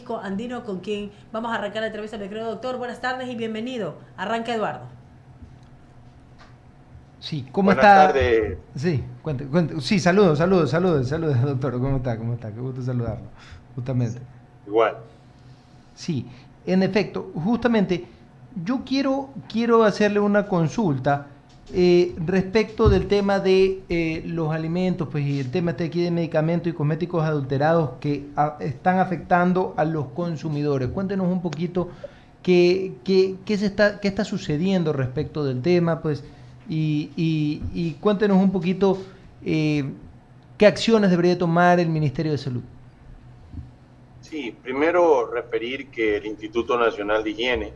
Francisco Andino, con quien vamos a arrancar la entrevista. Me creo, doctor, buenas tardes y bienvenido. Arranca Eduardo. Sí, ¿cómo Buenas está? tardes. Sí, cuente. Sí, saludos, doctor. ¿Cómo está? Qué gusto saludarlo, justamente. Igual. Sí, en efecto, justamente yo quiero hacerle una consulta respecto del tema de los alimentos, pues, y el tema este aquí de medicamentos y cosméticos adulterados que están afectando a los consumidores. Cuéntenos un poquito qué está sucediendo respecto del tema, pues, y cuéntenos un poquito eh, qué acciones debería tomar el Ministerio de Salud. Sí, primero referir que el Instituto Nacional de Higiene,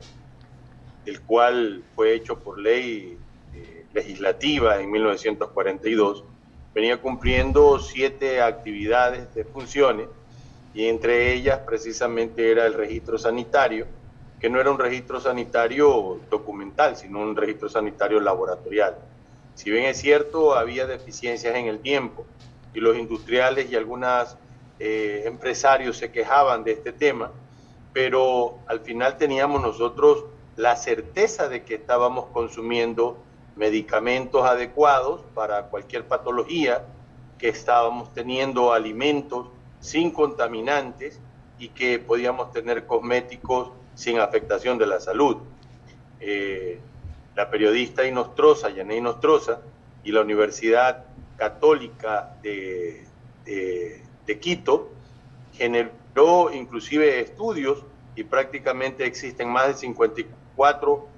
el cual fue hecho por ley legislativa en 1942, venía cumpliendo 7 actividades de funciones y entre ellas precisamente era el registro sanitario, que no era un registro sanitario documental, sino un registro sanitario laboratorial. Si bien es cierto, había deficiencias en el tiempo y los industriales y algunos empresarios se quejaban de este tema, pero al final teníamos nosotros la certeza de que estábamos consumiendo medicamentos adecuados para cualquier patología, que estábamos teniendo alimentos sin contaminantes y que podíamos tener cosméticos sin afectación de la salud. Eh, la periodista Inostroza, Yaney Inostroza, y la Universidad Católica de Quito generó inclusive estudios y prácticamente existen más de 54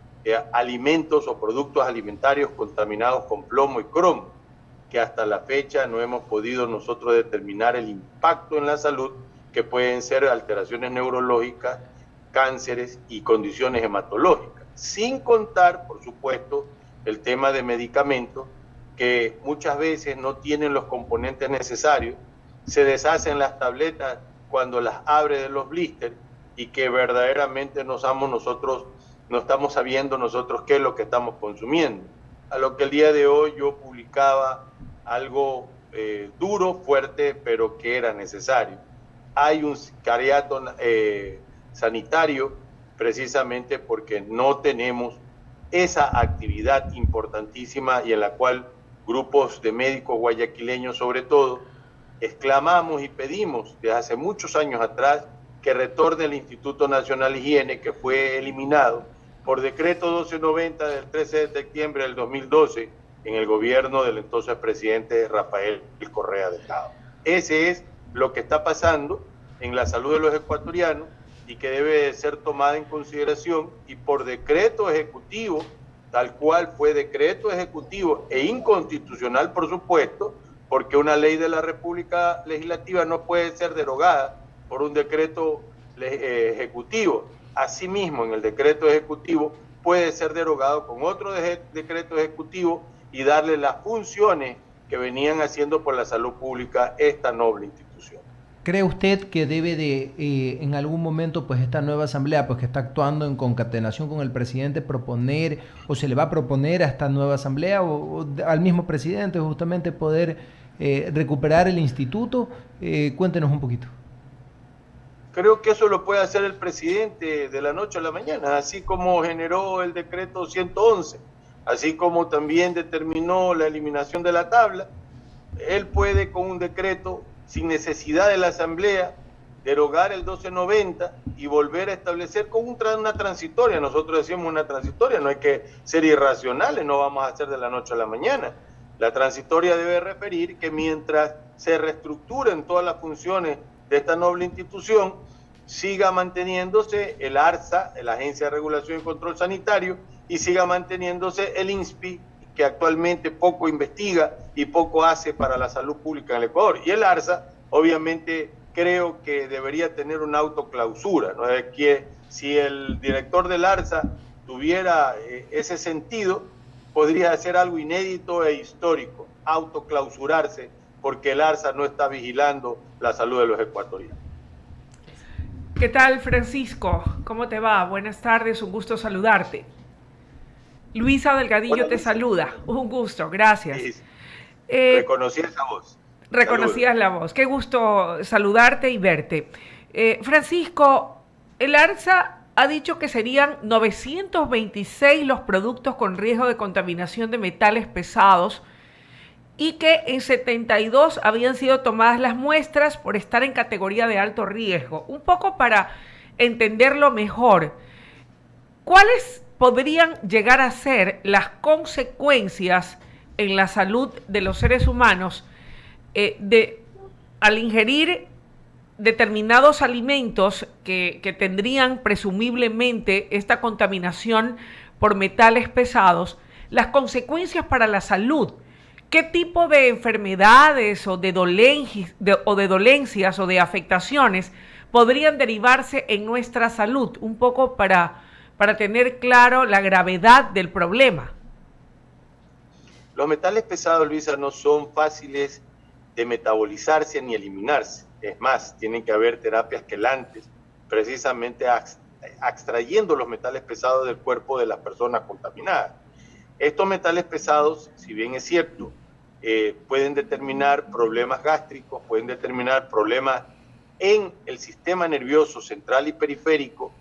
alimentos o productos alimentarios contaminados con plomo y cromo, que hasta la fecha no hemos podido nosotros determinar el impacto en la salud, que pueden ser alteraciones neurológicas, cánceres y condiciones hematológicas. Sin contar, por supuesto, el tema de medicamentos que muchas veces no tienen los componentes necesarios, se deshacen las tabletas cuando las abre de los blisters y que verdaderamente no estamos sabiendo nosotros qué es lo que estamos consumiendo. A lo que el día de hoy yo publicaba algo duro, fuerte, pero que era necesario. Hay un sicariato sanitario precisamente porque no tenemos esa actividad importantísima y en la cual grupos de médicos guayaquileños sobre todo exclamamos y pedimos desde hace muchos años atrás que retorne el Instituto Nacional de Higiene, que fue eliminado por decreto 1290 del 13 de septiembre del 2012 en el gobierno del entonces presidente Rafael Correa Delgado. Ese es lo que está pasando en la salud de los ecuatorianos y que debe ser tomada en consideración y por decreto ejecutivo, tal cual fue decreto ejecutivo e inconstitucional, por supuesto, porque una ley de la República Legislativa no puede ser derogada por un decreto ejecutivo. Asimismo, en el decreto ejecutivo puede ser derogado con otro decreto ejecutivo y darle las funciones que venían haciendo por la salud pública esta noble institución. ¿Cree usted que debe de, en algún momento, pues esta nueva asamblea, pues que está actuando en concatenación con el presidente, proponer o se le va a proponer a esta nueva asamblea o al mismo presidente justamente poder recuperar el instituto? Cuéntenos un poquito. Creo que eso lo puede hacer el presidente de la noche a la mañana, así como generó el decreto 111, así como también determinó la eliminación de la tabla. Él puede con un decreto, sin necesidad de la asamblea, derogar el 1290 y volver a establecer con una transitoria. Nosotros decimos una transitoria, no hay que ser irracionales, no vamos a hacer de la noche a la mañana. La transitoria debe referir que mientras se reestructuren todas las funciones de esta noble institución, siga manteniéndose el ARSA, la Agencia de Regulación y Control Sanitario, y siga manteniéndose el INSPI, que actualmente poco investiga y poco hace para la salud pública en el Ecuador. Y el ARSA, obviamente, creo que debería tener una autoclausura, ¿no? Es que si el director del ARSA tuviera ese sentido, podría hacer algo inédito e histórico, autoclausurarse, porque el ARSA no está vigilando la salud de los ecuatorianos. ¿Qué tal, Francisco? ¿Cómo te va? Buenas tardes, un gusto saludarte. Luisa Delgadillo te saluda. Un gusto, gracias. Sí, reconocí esa voz. Reconocías la voz. Qué gusto saludarte y verte. Francisco, el ARSA ha dicho que serían 926 los productos con riesgo de contaminación de metales pesados y que en 72 habían sido tomadas las muestras por estar en categoría de alto riesgo. Un poco para entenderlo mejor, ¿cuáles podrían llegar a ser las consecuencias en la salud de los seres humanos al ingerir determinados alimentos que tendrían presumiblemente esta contaminación por metales pesados? Las consecuencias para la salud. ¿Qué tipo de enfermedades o de dolencias o de afectaciones podrían derivarse en nuestra salud? Un poco para tener claro la gravedad del problema. Los metales pesados, Luisa, no son fáciles de metabolizarse ni eliminarse. Es más, tienen que haber terapias quelantes, precisamente extrayendo los metales pesados del cuerpo de las personas contaminadas. Estos metales pesados, si bien es cierto, pueden determinar problemas gástricos, pueden determinar problemas en el sistema nervioso central y periférico,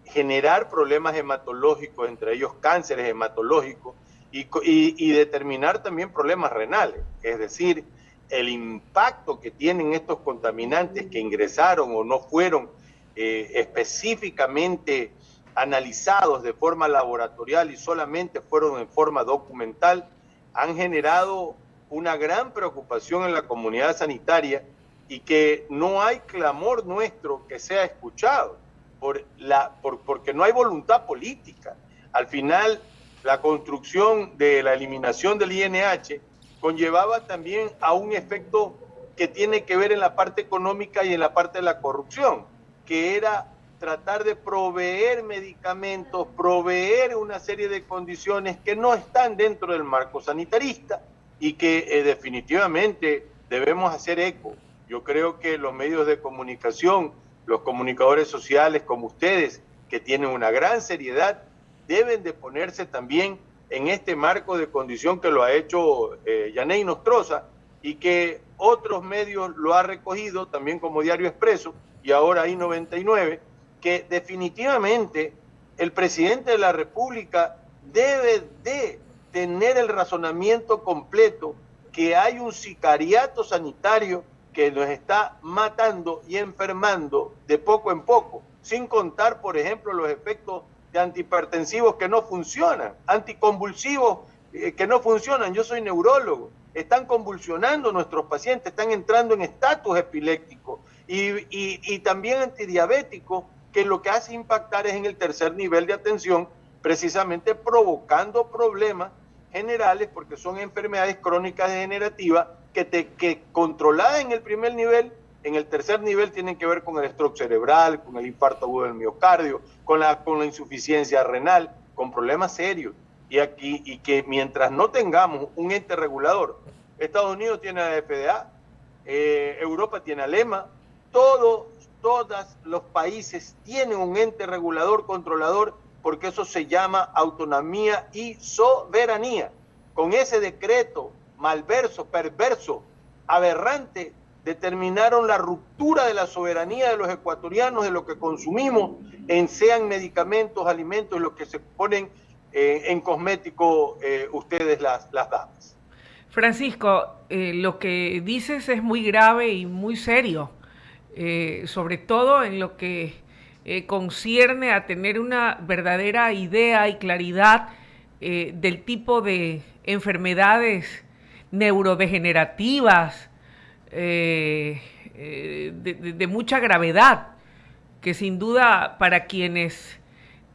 generar problemas hematológicos, entre ellos cánceres hematológicos, y determinar también problemas renales. Es decir, el impacto que tienen estos contaminantes que ingresaron o no fueron específicamente analizados de forma laboratorial y solamente fueron en forma documental, han generado una gran preocupación en la comunidad sanitaria y que no hay clamor nuestro que sea escuchado porque no hay voluntad política. Al final, la construcción de la eliminación del INH conllevaba también a un efecto que tiene que ver en la parte económica y en la parte de la corrupción, que era tratar de proveer medicamentos, proveer una serie de condiciones que no están dentro del marco sanitarista y que definitivamente debemos hacer eco. Yo creo que los medios de comunicación, los comunicadores sociales como ustedes, que tienen una gran seriedad, deben de ponerse también en este marco de condición que lo ha hecho Yaney Nostroza y que otros medios lo ha recogido también como Diario Expreso y ahora I99, que definitivamente el presidente de la República debe de tener el razonamiento completo que hay un sicariato sanitario que nos está matando y enfermando de poco en poco, sin contar, por ejemplo, los efectos de antihipertensivos que no funcionan, anticonvulsivos que no funcionan. Yo soy neurólogo, están convulsionando nuestros pacientes, están entrando en estatus epilépticos y también antidiabéticos, que lo que hace impactar es en el tercer nivel de atención, precisamente provocando problemas generales, porque son enfermedades crónicas degenerativas que controladas en el primer nivel, en el tercer nivel tienen que ver con el stroke cerebral, con el infarto agudo del miocardio, con la insuficiencia renal, con problemas serios. Y que mientras no tengamos un ente regulador, Estados Unidos tiene la FDA, Europa tiene el EMA, todos los países tienen un ente regulador, controlador, porque eso se llama autonomía y soberanía. Con ese decreto malverso, perverso, aberrante, determinaron la ruptura de la soberanía de los ecuatorianos, de lo que consumimos, sean medicamentos, alimentos, lo que se ponen en cosmético ustedes las damas. Francisco, lo que dices es muy grave y muy serio, sobre todo en lo que concierne a tener una verdadera idea y claridad del tipo de enfermedades neurodegenerativas de mucha gravedad, que sin duda para quienes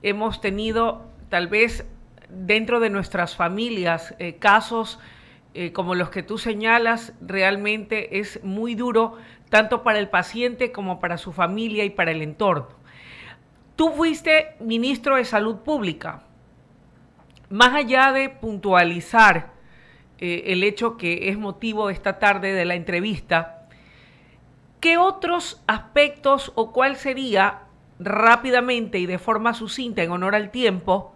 hemos tenido tal vez dentro de nuestras familias casos como los que tú señalas, realmente es muy duro tanto para el paciente como para su familia y para el entorno. Tú fuiste ministro de Salud Pública. Más allá de puntualizar el hecho que es motivo esta tarde de la entrevista, ¿qué otros aspectos o cuál sería rápidamente y de forma sucinta, en honor al tiempo,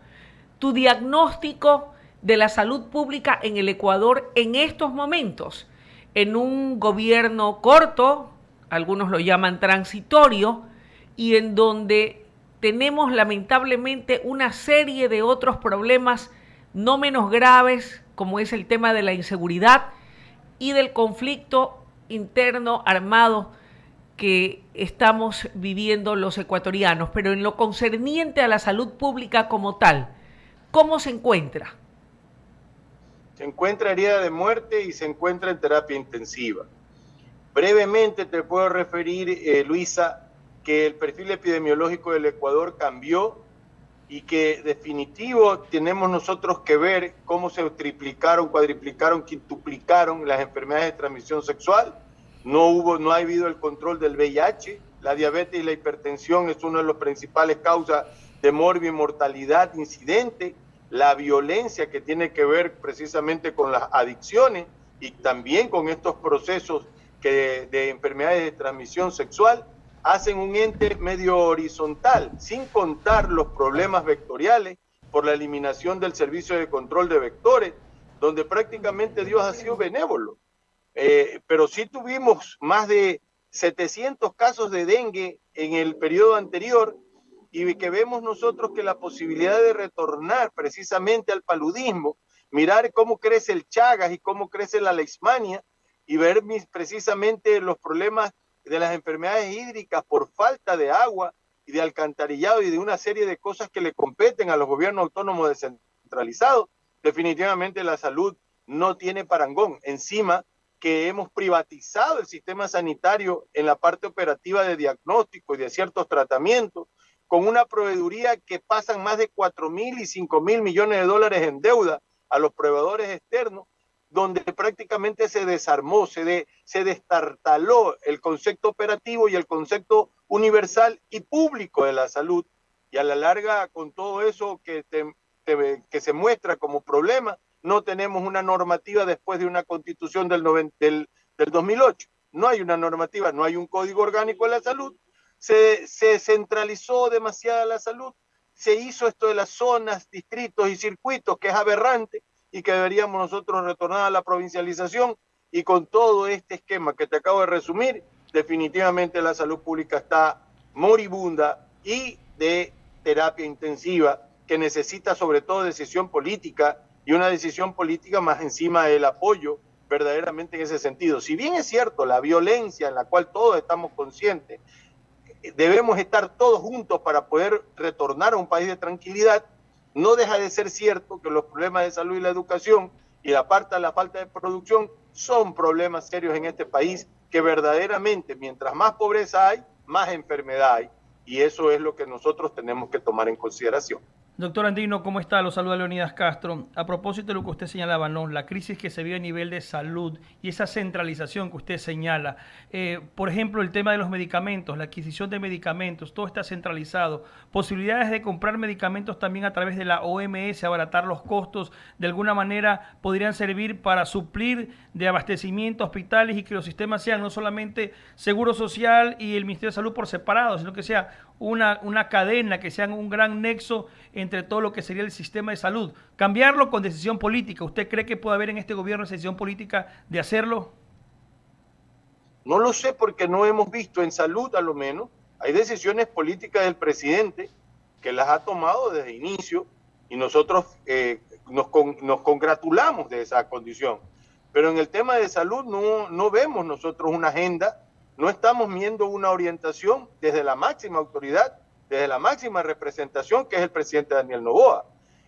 tu diagnóstico de la salud pública en el Ecuador en estos momentos? En un gobierno corto, algunos lo llaman transitorio, y en donde tenemos lamentablemente una serie de otros problemas no menos graves, como es el tema de la inseguridad y del conflicto interno armado que estamos viviendo los ecuatorianos. Pero en lo concerniente a la salud pública como tal, ¿cómo se encuentra? Se encuentra herida de muerte y se encuentra en terapia intensiva. Brevemente te puedo referir, Luisa, que el perfil epidemiológico del Ecuador cambió y que definitivo tenemos nosotros que ver cómo se triplicaron, cuadriplicaron, quintuplicaron las enfermedades de transmisión sexual. No ha habido el control del VIH, la diabetes y la hipertensión es una de las principales causas de morbi y mortalidad incidente, la violencia que tiene que ver precisamente con las adicciones y también con estos procesos de enfermedades de transmisión sexual, hacen un ente medio horizontal, sin contar los problemas vectoriales por la eliminación del servicio de control de vectores, donde prácticamente Dios ha sido benévolo. Pero sí tuvimos más de 700 casos de dengue en el periodo anterior y que vemos nosotros que la posibilidad de retornar precisamente al paludismo, mirar cómo crece el Chagas y cómo crece la leishmania y ver precisamente los problemas de las enfermedades hídricas por falta de agua y de alcantarillado y de una serie de cosas que le competen a los gobiernos autónomos descentralizados, definitivamente la salud no tiene parangón. Encima que hemos privatizado el sistema sanitario en la parte operativa de diagnóstico y de ciertos tratamientos, con una proveeduría que pasan más de 4.000 y 5.000 millones de dólares en deuda a los proveedores externos, donde prácticamente se desarmó, se destartaló el concepto operativo y el concepto universal y público de la salud. Y a la larga, con todo eso que se muestra como problema, no tenemos una normativa después de una constitución del 2008. No hay una normativa, no hay un código orgánico de la salud. Se centralizó demasiado la salud. Se hizo esto de las zonas, distritos y circuitos, que es aberrante, y que deberíamos nosotros retornar a la provincialización, y con todo este esquema que te acabo de resumir, definitivamente la salud pública está moribunda y de terapia intensiva, que necesita sobre todo decisión política, y una decisión política más encima del apoyo verdaderamente en ese sentido. Si bien es cierto la violencia en la cual todos estamos conscientes, debemos estar todos juntos para poder retornar a un país de tranquilidad, no deja de ser cierto que los problemas de salud y la educación y la falta de producción son problemas serios en este país, que verdaderamente mientras más pobreza hay, más enfermedad hay, y eso es lo que nosotros tenemos que tomar en consideración. Doctor Andino, ¿cómo está? Lo saluda Leonidas Castro. A propósito de lo que usted señalaba, ¿no? La crisis que se vive a nivel de salud y esa centralización que usted señala. Por ejemplo, el tema de los medicamentos, la adquisición de medicamentos, todo está centralizado. Posibilidades de comprar medicamentos también a través de la OMS, abaratar los costos, de alguna manera podrían servir para suplir de abastecimiento a hospitales y que los sistemas sean no solamente Seguro Social y el Ministerio de Salud por separado, sino que sea una cadena, que sean un gran nexo entre todo lo que sería el sistema de salud. Cambiarlo con decisión política. ¿Usted cree que puede haber en este gobierno esa decisión política de hacerlo? No lo sé, porque no hemos visto en salud, a lo menos. Hay decisiones políticas del presidente que las ha tomado desde el inicio y nosotros nos congratulamos de esa condición. Pero en el tema de salud no vemos nosotros una agenda, no estamos viendo una orientación desde la máxima autoridad, desde la máxima representación, que es el presidente Daniel Noboa.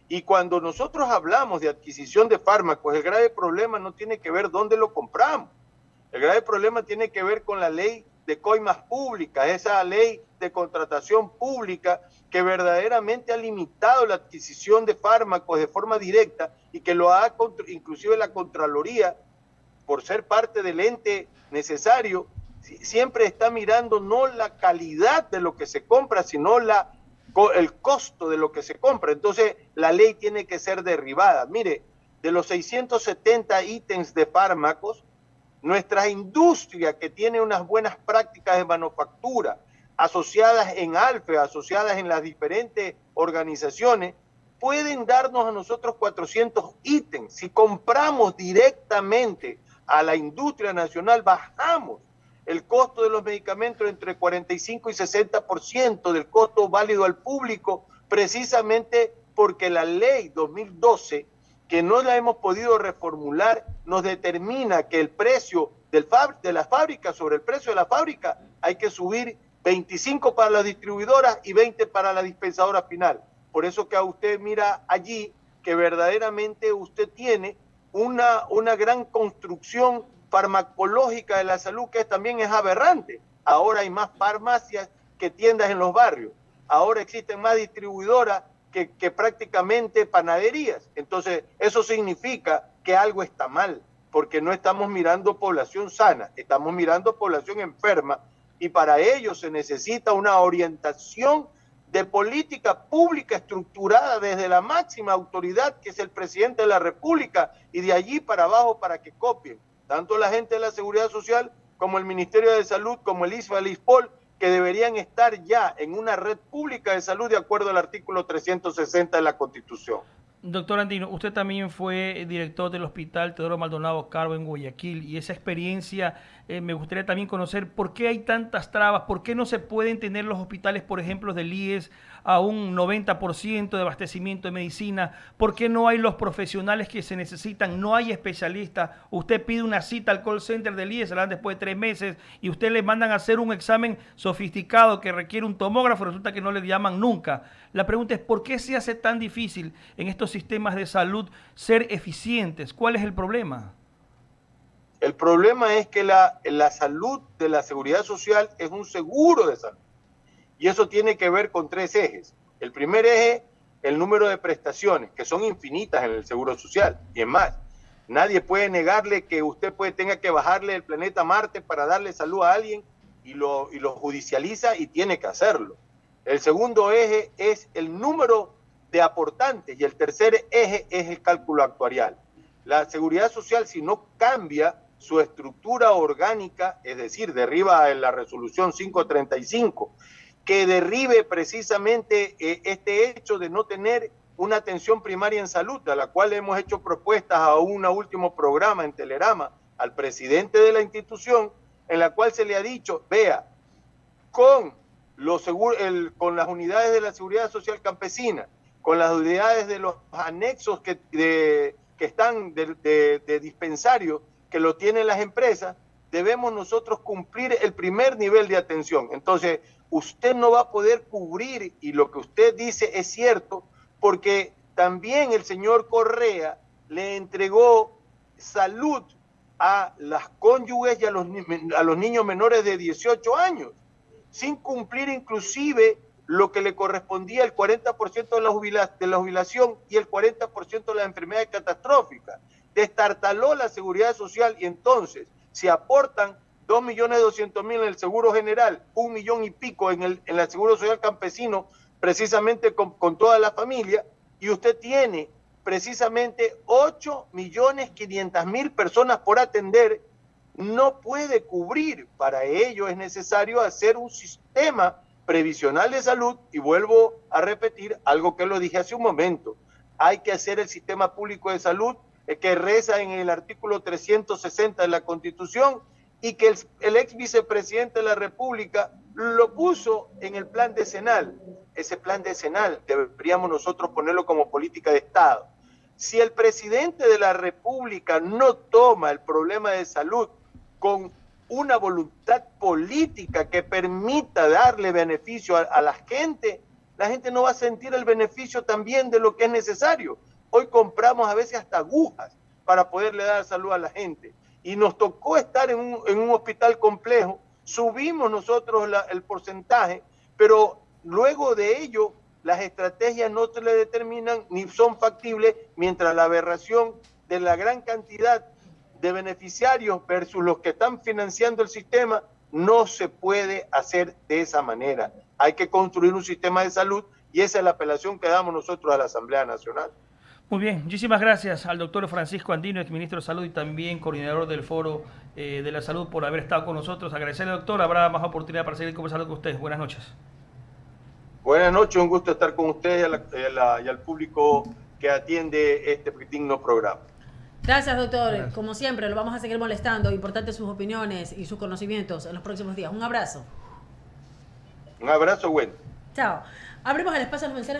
Y cuando nosotros hablamos de adquisición de fármacos, el grave problema no tiene que ver dónde lo compramos. El grave problema tiene que ver con la ley de coimas públicas, esa ley de contratación pública que verdaderamente ha limitado la adquisición de fármacos de forma directa y que lo ha, inclusive la Contraloría, por ser parte del ente necesario, siempre está mirando no la calidad de lo que se compra, sino el costo de lo que se compra. Entonces, la ley tiene que ser derribada. Mire, de los 670 ítems de fármacos, nuestra industria, que tiene unas buenas prácticas de manufactura, asociadas en ALFE, asociadas en las diferentes organizaciones, pueden darnos a nosotros 400 ítems. Si compramos directamente a la industria nacional, bajamos el costo de los medicamentos entre 45 y 60% del costo válido al público, precisamente porque la ley 2012, que no la hemos podido reformular, nos determina que el precio de la fábrica, sobre el precio de la fábrica, hay que subir 25 para las distribuidoras y 20 para la dispensadora final. Por eso que a usted mira allí que verdaderamente usted tiene una gran construcción farmacológica de la salud que también es aberrante. Ahora hay más farmacias que tiendas en los barrios. Ahora existen más distribuidoras que prácticamente panaderías. Entonces, eso significa que algo está mal, porque no estamos mirando población sana, estamos mirando población enferma, y para ello se necesita una orientación de política pública estructurada desde la máxima autoridad, que es el presidente de la República, y de allí para abajo para que copien, tanto la gente de la Seguridad Social, como el Ministerio de Salud, como el ISFA, el ISPOL, que deberían estar ya en una red pública de salud de acuerdo al artículo 360 de la Constitución. Doctor Andino, usted también fue director del Hospital Teodoro Maldonado Carbo en Guayaquil, y esa experiencia me gustaría también conocer por qué hay tantas trabas, por qué no se pueden tener los hospitales, por ejemplo, del IES a un 90% de abastecimiento de medicina, por qué no hay los profesionales que se necesitan, no hay especialistas. Usted pide una cita al call center del IES, se la dan después de 3 meses y usted le mandan a hacer un examen sofisticado que requiere un tomógrafo, resulta que no le llaman nunca. La pregunta es, ¿por qué se hace tan difícil en estos sistemas de salud ser eficientes? ¿Cuál es el problema? El problema es que la salud de la Seguridad Social es un seguro de salud. Y eso tiene que ver con 3 ejes. El primer eje, el número de prestaciones, que son infinitas en el Seguro Social. Y es más, nadie puede negarle que usted tenga que bajarle el planeta Marte para darle salud a alguien y lo judicializa y tiene que hacerlo. El segundo eje es el número de aportantes y el tercer eje es el cálculo actuarial. La Seguridad Social, si no cambia su estructura orgánica, es decir, derriba en la resolución 535, que derribe precisamente este hecho de no tener una atención primaria en salud, a la cual hemos hecho propuestas a un último programa en Telerama al presidente de la institución, en la cual se le ha dicho, vea, con las unidades de la Seguridad Social Campesina, con las unidades de los anexos que están de dispensario, que lo tienen las empresas, debemos nosotros cumplir el primer nivel de atención. Entonces, usted no va a poder cubrir, y lo que usted dice es cierto, porque también el señor Correa le entregó salud a las cónyuges y a los niños menores de 18 años, sin cumplir inclusive lo que le correspondía el 40% de la jubilación y el 40% de las enfermedades catastróficas. Destartaló la Seguridad Social y entonces se aportan 2.200.000 en el Seguro General, 1 millón y pico en la Seguro Social Campesino, precisamente con toda la familia, y usted tiene precisamente 8.500.000 personas por atender, no puede cubrir. Para ello es necesario hacer un sistema previsional de salud, y vuelvo a repetir algo que lo dije hace un momento, hay que hacer el sistema público de salud que reza en el artículo 360 de la Constitución, y que el ex vicepresidente de la República lo puso en el plan decenal. Ese plan decenal deberíamos nosotros ponerlo como política de Estado. Si el presidente de la República no toma el problema de salud con una voluntad política que permita darle beneficio a la gente no va a sentir el beneficio también de lo que es necesario. Hoy compramos a veces hasta agujas para poderle dar salud a la gente. Y nos tocó estar en un hospital complejo, subimos nosotros el porcentaje, pero luego de ello las estrategias no se le determinan ni son factibles, mientras la aberración de la gran cantidad de beneficiarios versus los que están financiando el sistema no se puede hacer de esa manera. Hay que construir un sistema de salud y esa es la apelación que damos nosotros a la Asamblea Nacional. Muy bien, muchísimas gracias al doctor Francisco Andino, exministro de Salud y también coordinador del Foro de la Salud, por haber estado con nosotros. Agradecerle, doctor, habrá más oportunidad para seguir conversando con ustedes. Buenas noches. Buenas noches, un gusto estar con ustedes y al público que atiende este digno programa. Gracias, doctor. Gracias. Como siempre, lo vamos a seguir molestando. Importantes sus opiniones y sus conocimientos en los próximos días. Un abrazo. Un abrazo, Wendy. Chao. Abrimos el espacio a los mensajes.